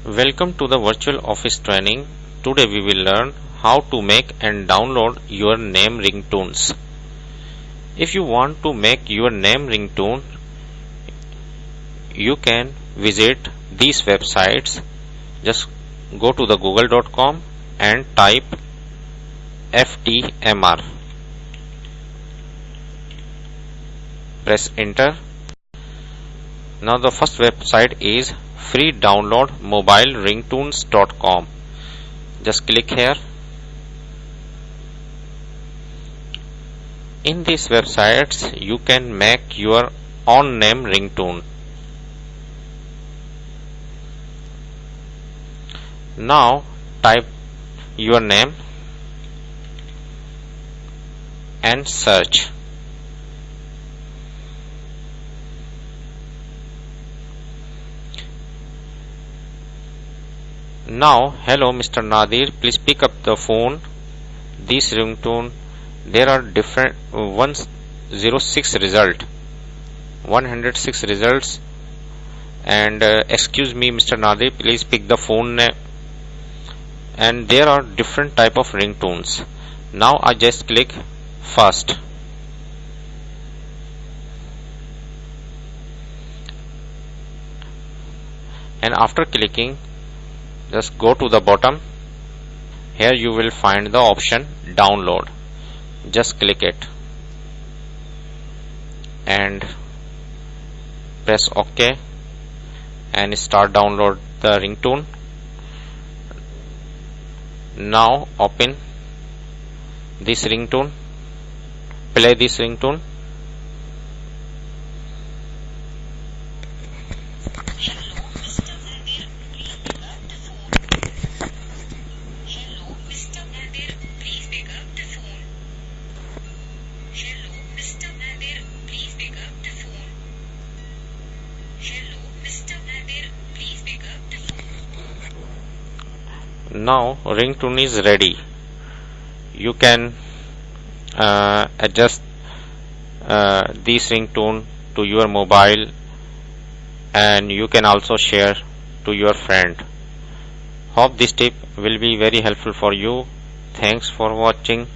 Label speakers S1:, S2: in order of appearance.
S1: Welcome to the virtual office training. Today we will learn how to make and download your name ringtones. If you want to make your name ringtone, you can visit these websites. Just go to the google.com and type FTMR. Press enter. Now the first website is free download mobile ringtones.com. Just click here. In these websites you can make your own name ringtone. Now type your name and search. Now, hello Mr. Nadir, please pick up the phone. This ringtone, there are different 106 results, and excuse me Mr. Nadir, please pick the phone name. And there are different type of ringtones. Now I just click first. And after clicking, just go to the bottom. Here you will find the option download. Just click it and press OK and start download the ringtone. Now open this ringtone, play this ringtone. Now ringtone is ready. You can adjust this ringtone to your mobile, and you can also share to your friend. Hope this tip will be very helpful for you. Thanks for watching.